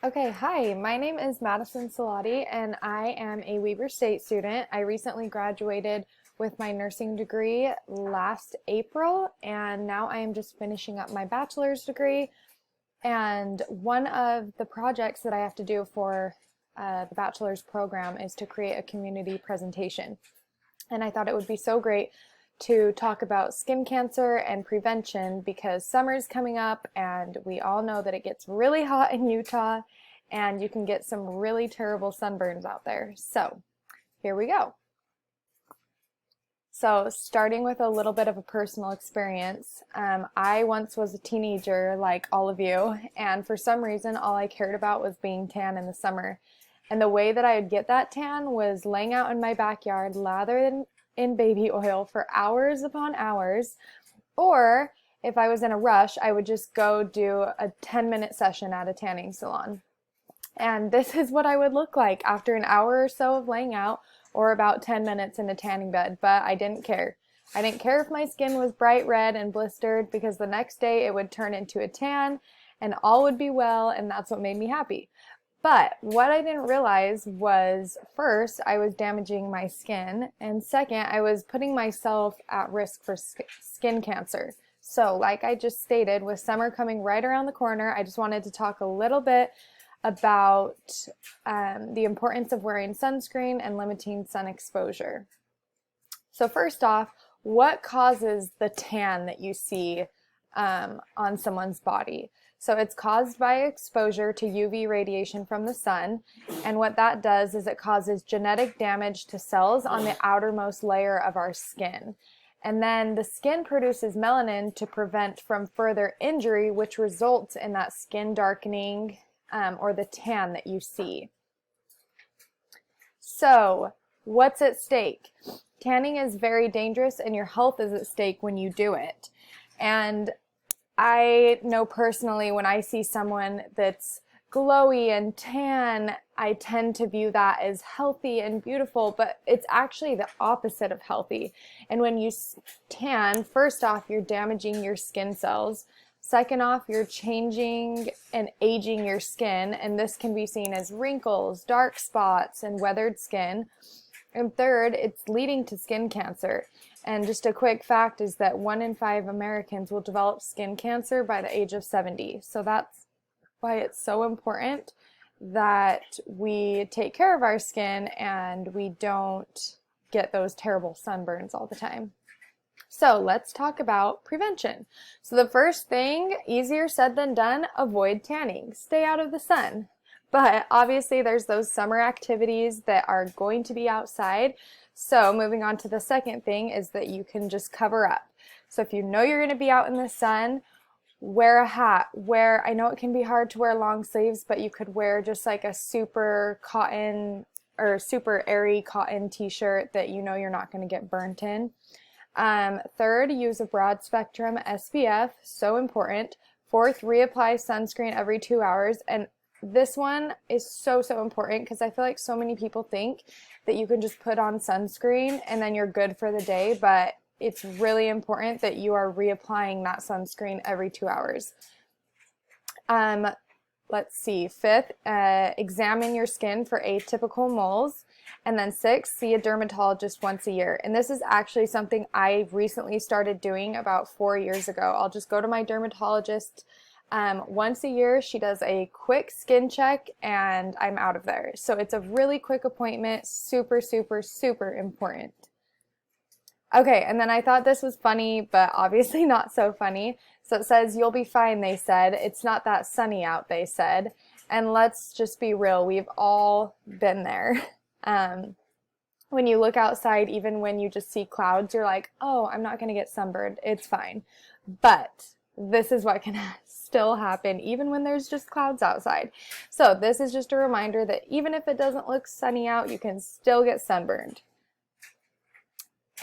Okay, hi, my name is Madison Salati and I am a Weber State student. I recently graduated with my nursing degree last April and now I am just finishing up my bachelor's degree. And one of the projects that I have to do for the bachelor's program is to create a community presentation. And I thought it would be so great to talk about skin cancer and prevention because summer's coming up and we all know that it gets really hot in Utah and you can get some really terrible sunburns out there. So here we go. So starting with a little bit of a personal experience, I once was a teenager like all of you, and for some reason all I cared about was being tan in the summer. And the way that I would get that tan was laying out in my backyard, lathered in baby oil for hours upon hours, or if I was in a rush, I would just go do a 10-minute session at a tanning salon. And this is what I would look like after an hour or so of laying out or about 10 minutes in a tanning bed, but I didn't care. I didn't care if my skin was bright red and blistered because the next day it would turn into a tan and all would be well, and that's what made me happy. But what I didn't realize was, first, I was damaging my skin, and second, I was putting myself at risk for skin cancer. So, like I just stated, with summer coming right around the corner, I just wanted to talk a little bit about the importance of wearing sunscreen and limiting sun exposure. So first off, what causes the tan that you see on someone's body? So it's caused by exposure to UV radiation from the sun, and what that does is it causes genetic damage to cells on the outermost layer of our skin. And then the skin produces melanin to prevent from further injury, which results in that skin darkening or the tan that you see. So, what's at stake? Tanning is very dangerous and your health is at stake when you do it. And I know personally when I see someone that's glowy and tan, I tend to view that as healthy and beautiful, but it's actually the opposite of healthy. And when you tan, first off, you're damaging your skin cells. Second off, you're changing and aging your skin, and this can be seen as wrinkles, dark spots, and weathered skin. And third, it's leading to skin cancer. And just a quick fact is that 1 in 5 Americans will develop skin cancer by the age of 70. So that's why it's so important that we take care of our skin and we don't get those terrible sunburns all the time. So let's talk about prevention. So the first thing, easier said than done, avoid tanning. Stay out of the sun. But obviously there's those summer activities that are going to be outside. So moving on to the second thing is that you can just cover up. So if you know you're going to be out in the sun, wear a hat. I know it can be hard to wear long sleeves, but you could wear just like a super cotton or super airy cotton t-shirt that you know you're not going to get burnt in. Third, use a broad spectrum SPF, so important. Fourth, reapply sunscreen every 2 hours. And this one is so important because I feel like so many people think that you can just put on sunscreen and then you're good for the day, but it's really important that you are reapplying that sunscreen every 2 hours. Let's see, fifth, examine your skin for atypical moles. And then sixth, see a dermatologist once a year. And this is actually something I recently started doing about 4 years ago. I'll just go to my dermatologist once a year. She does a quick skin check and I'm out of there. So it's a really quick appointment, super important. Okay, and then I thought this was funny, but obviously not so funny. So it says, you'll be fine, they said. It's not that sunny out, they said. And let's just be real, we've all been there. When you look outside, even when you just see clouds, you're like, oh, I'm not going to get sunburned. It's fine. But this is what can still happen even when there's just clouds outside. So this is just a reminder that even if it doesn't look sunny out, you can still get sunburned.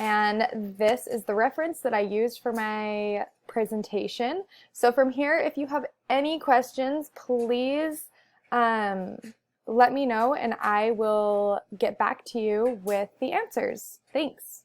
And this is the reference that I used for my presentation. So from here, if you have any questions, please let me know and I will get back to you with the answers. Thanks.